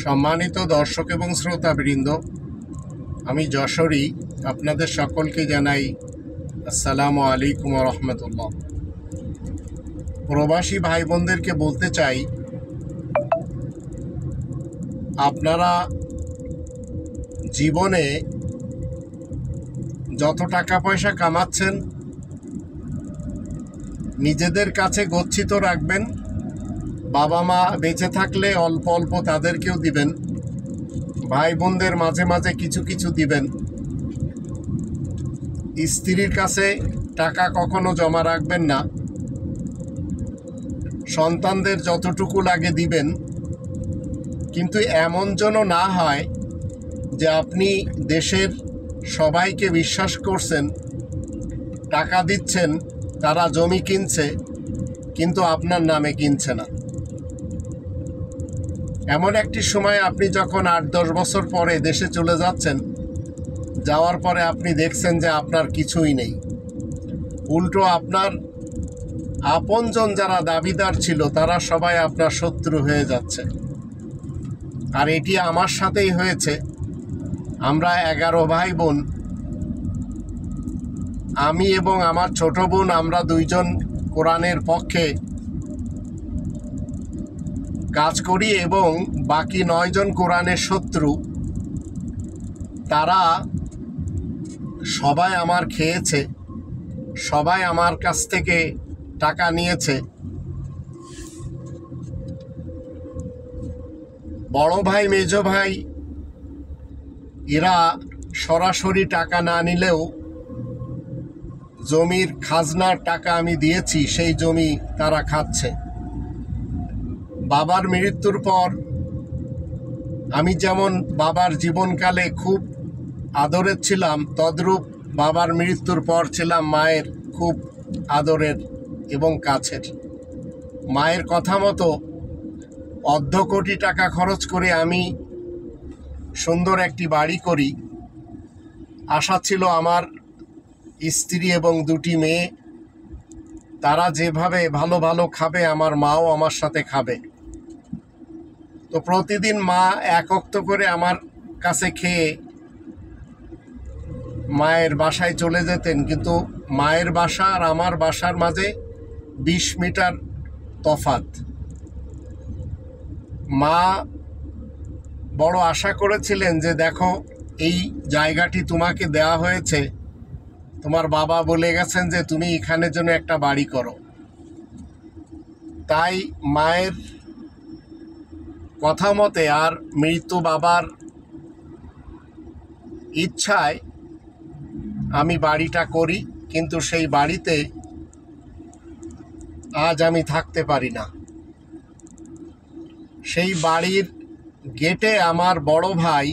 সম্মানিত দর্শক এবং শ্রোতাবৃন্দ, আমি যশোরী আপনাদের সকলকে জানাই আসসালামু আলাইকুম রহমতুল্লাহ। প্রবাসী ভাই বোনদেরকে বলতে চাই, আপনারা জীবনে যত টাকা পয়সা কামাচ্ছেন নিজেদের কাছে গচ্ছিত রাখবেন। বাবা মা বেঁচে থাকলে অল্প অল্প তাদেরকেও দিবেন, ভাই বোনদের মাঝে মাঝে কিছু কিছু দিবেন। স্ত্রীর কাছে টাকা কখনো জমা রাখবেন না। সন্তানদের যতটুকু লাগে দিবেন, কিন্তু এমন যেন না হয় যে আপনি দেশের সবাইকে বিশ্বাস করছেন, টাকা দিচ্ছেন, তারা জমি কিনছে, কিন্তু আপনার নামে কিনছে না। এমন একটি সময় আপনি যখন 8-10 বছর পরে দেশে চলে যাচ্ছেন, যাওয়ার পরে আপনি দেখছেন যে আপনার কিছুই নেই, উল্টো আপনার আপনজন যারা দাবিদার ছিল তারা সবাই আপনার শত্রু হয়ে যাচ্ছে। আর এটি আমার সাথেই হয়েছে। আমরা 11 ভাই বোন, আমি এবং আমার ছোট বোন, আমরা দুইজন কোরআনের পক্ষে কাজ করি এবং বাকি 9 জন কোরআনের শত্রু। তারা সবাই আমার খেয়েছে, সবাই আমার কাছ থেকে টাকা নিয়েছে। বড় ভাই, মেজ ভাই এরা সরাসরি টাকা না নিলেও জমির খাজনার টাকা আমি দিয়েছি, সেই জমি তারা খাচ্ছে। বাবার মৃত্যুর পর আমি যেমন বাবার জীবনকালে খুব আদরের ছিলাম, তদ্রূপ বাবার মৃত্যুর পর ছিলাম মায়ের খুব আদরের এবং কাছের। মায়ের কথা মতো 1.5 কোটি টাকা খরচ করে আমি সুন্দর একটি বাড়ি করি। আশা ছিল আমার স্ত্রী এবং 2টি মেয়ে, তারা যেভাবে ভালো ভালো খাবে, আমার মাও আমার সাথে খাবে। তো প্রতিদিন মা 1 ওয়াক্ত করে আমার কাছে খেয়ে মায়ের বাসায় চলে যেতেন, কিন্তু মায়ের বাসা আর আমার বাসার মাঝে 20 মিটার তফাৎ। মা বড় আশা করেছিলেন যে দেখো, এই জায়গাটি তোমাকে দেওয়া হয়েছে, তোমার বাবা বলে গেছেন যে তুমি এখানে যেন একটা বাড়ি করো। তাই মায়ের কথা মতে আর মৃত্যু বাবার ইচ্ছায় আমি বাড়িটা করি, কিন্তু সেই বাড়িতে আজ আমি থাকতে পারি না। সেই বাড়ির গেটে আমার বড় ভাই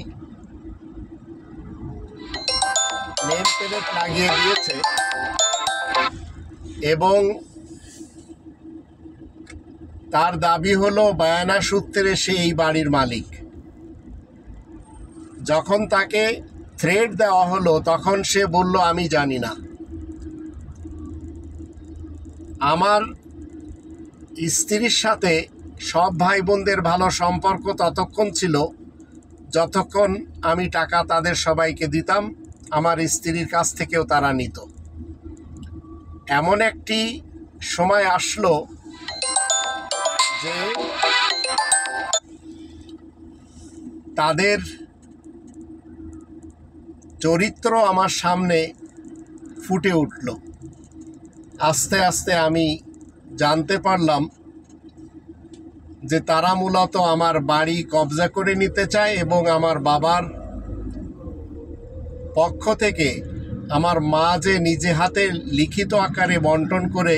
নেম প্লেট লাগিয়ে দিয়েছে এবং তার দাবি হলো বায়ানা সূত্রে সে এই বাড়ির মালিক। যখন তাকে থ্রেট দেওয়া হলো তখন সে বলল আমি জানি না। আমার স্ত্রীর সাথে সব ভাই বোনদের ভালো সম্পর্ক ততক্ষণ ছিল যতক্ষণ আমি টাকা তাদের সবাইকে দিতাম, আমার স্ত্রীর কাছ থেকেও তারা নিত। এমন একটি সময় আসলো যে তাদের চরিত্র আমার সামনে ফুটে উঠল। আস্তে আস্তে আমি জানতে পারলাম যে তারা মূলত আমার বাড়ি কবজা করে নিতে চায় এবং আমার বাবার পক্ষ থেকে আমার মা যে নিজে হাতে লিখিত আকারে বন্টন করে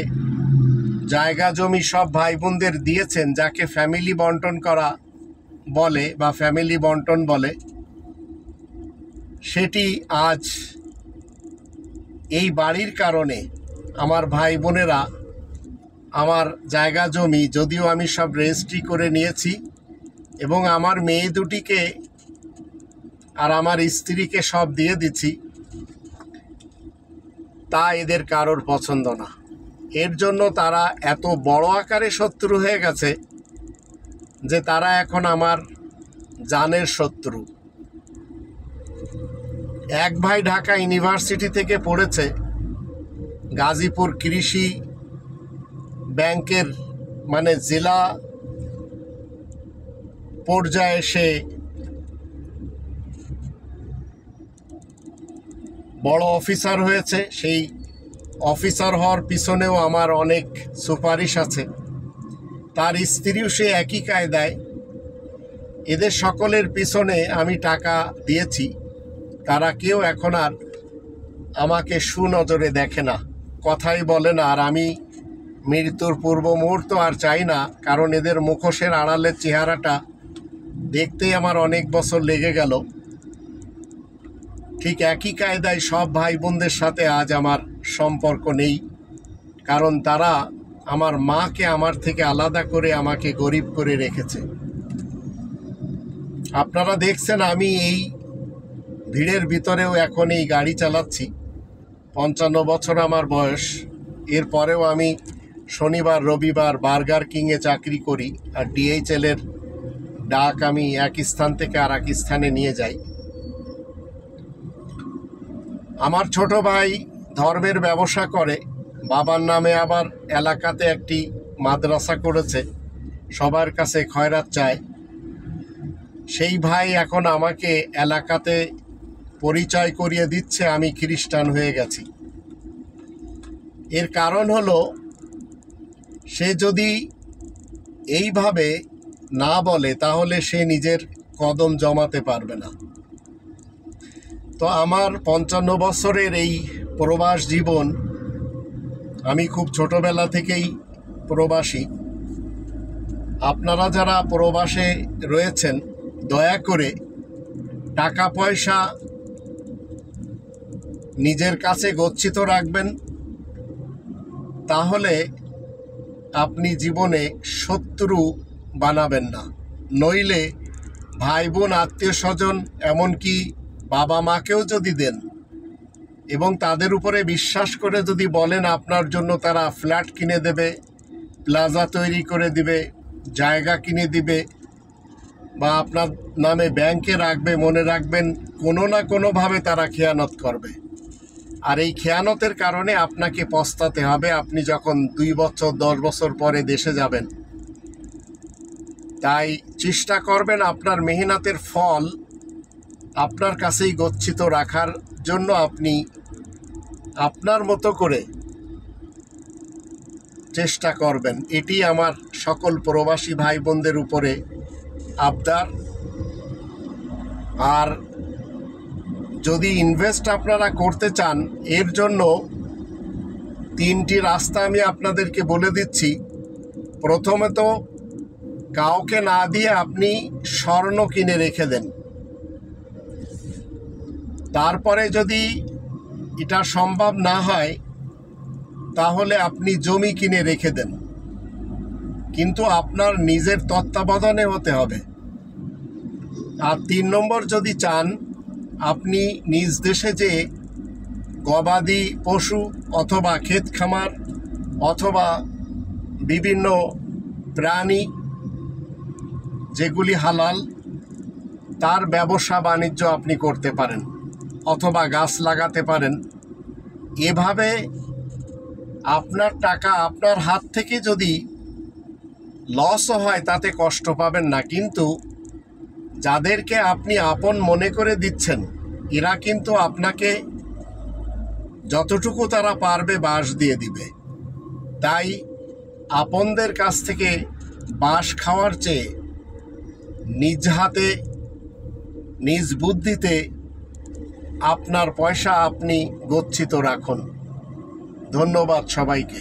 জায়গা জমি সব ভাই বোনদের দিয়েছেন, যাকে ফ্যামিলি বন্টন করা বলে বা ফ্যামিলি বন্টন বলে, সেটি আজ এই বাড়ির কারণে আমার ভাই বোনেরা আমার জায়গা জমি, যদিও আমি সব রেজিস্ট্রি করে নিয়েছি এবং আমার মেয়ে 2টিকে আর আমার স্ত্রীকে সব দিয়ে দিচ্ছি, তা এদের কারোর পছন্দ না। এর জন্য তারা এত বড় আকারে শত্রু হয়ে গেছে যে তারা এখন আমার জানের শত্রু। এক ভাই ঢাকা ইউনিভার্সিটি থেকে পড়েছে, গাজীপুর কৃষি ব্যাংকের মানে জেলা পর্যায়ে সে বড় অফিসার হয়েছে। সেই অফিসার হওয়ার পিছনেও আমার অনেক সুপারিশ আছে। তার স্ত্রীও সে একই কায়দায়। এদের সকলের পিছনে আমি টাকা দিয়েছি, তারা কেউ এখন আর আমাকে সুনজরে দেখে না, কথাই বলে না। আর আমি মৃত্যুর পূর্ব মুহূর্ত আর চাই না, কারণ এদের মুখোশের আড়ালের চেহারাটা দেখতেই আমার অনেক বছর লেগে গেল। ঠিক একই কায়দায় সব ভাই বোনদের সাথে আজ আমার সম্পর্ক নেই, কারণ তারা আমার মাকে আমার থেকে আলাদা করে আমাকে গরিব করে রেখেছে। আপনারা দেখছেন আমি এই ভিড়ের ভিতরেও এখন এই গাড়ি চালাচ্ছি। 55 বছর আমার বয়স। এরপরেও আমি শনিবার রবিবার বার্গার কিংয়ে চাকরি করি, আর ডিএইচএলের ডাক আমি এক স্থান থেকে আর এক স্থানে নিয়ে যাই। আমার ছোট ভাই ধর্মের ব্যবসা করে, বাবার নামে আবার এলাকাতে একটি মাদ্রাসা করেছে, সবার কাছে খয়রাত চায়। সেই ভাই এখন আমাকে এলাকাতে পরিচয় করিয়ে দিচ্ছে আমি খ্রিস্টান হয়ে গেছি। এর কারণ হলো, সে যদি এইভাবে না বলে তাহলে সে নিজের কদম জমাতে পারবে না। তো আমার 55 বছরের এই প্রবাস জীবন, আমি খুব ছোটবেলা থেকেই প্রবাসী। আপনারা যারা প্রবাসে রয়েছেন, দয়া করে টাকা পয়সা নিজের কাছে গচ্ছিত রাখবেন, তাহলে আপনি জীবনে শত্রু বানাবেন না। নইলে ভাই বোন, আত্মীয় স্বজন, এমনকি বাবা মাকেও যদি দেন এবং তাদের উপরে বিশ্বাস করে যদি বলেন আপনার জন্য তারা ফ্ল্যাট কিনে দেবে, প্লাজা তৈরি করে দিবে, জায়গা কিনে দিবে, বা আপনার নামে ব্যাংকে রাখবে, মনে রাখবেন কোনো না কোনোভাবে তারা খেয়ানত করবে। আর এই খেয়ানতের কারণে আপনাকে পস্তাতে হবে আপনি যখন 2 বছর 10 বছর পরে দেশে যাবেন। তাই চেষ্টা করবেন আপনার মেহনতের ফল আপনার কাছেই গচ্ছিত রাখার জন্য আপনি আপনার মতো করে চেষ্টা করবেন। এটি আমার সকল প্রবাসী ভাই বোনদের উপরে আবদার। আর যদি ইনভেস্ট আপনারা করতে চান, এর জন্য 3টি রাস্তা আমি আপনাদেরকে বলে দিচ্ছি। প্রথমে তো কাউকে না দিয়ে আপনি স্বর্ণ কিনে রেখে দেন। তারপরে যদি এটা সম্ভব না হয় তাহলে আপনি জমি কিনে রেখে দেন, কিন্তু আপনার নিজের তত্ত্বাবধানে হতে হবে। আর 3 নম্বর, যদি চান আপনি নিজ দেশে যে গবাদি পশু অথবা ক্ষেত খামার অথবা বিভিন্ন প্রাণী যেগুলি হালাল, তার ব্যবসা বাণিজ্য আপনি করতে পারেন অথবা গাছ লাগাতে পারেন। এভাবে আপনার টাকা আপনার হাত থেকে যদি লসও হয় তাতে কষ্ট পাবেন না, কিন্তু যাদেরকে আপনি আপন মনে করে দিচ্ছেন এরা কিন্তু আপনাকে যতটুকু তারা পারবে বাঁশ দিয়ে দিবে। তাই আপনদের কাছ থেকে বাঁশ খাওয়ার চেয়ে নিজ হাতে নিজ বুদ্ধিতে আপনার পয়সা আপনি গচ্ছিত রাখুন। ধন্যবাদ সবাইকে।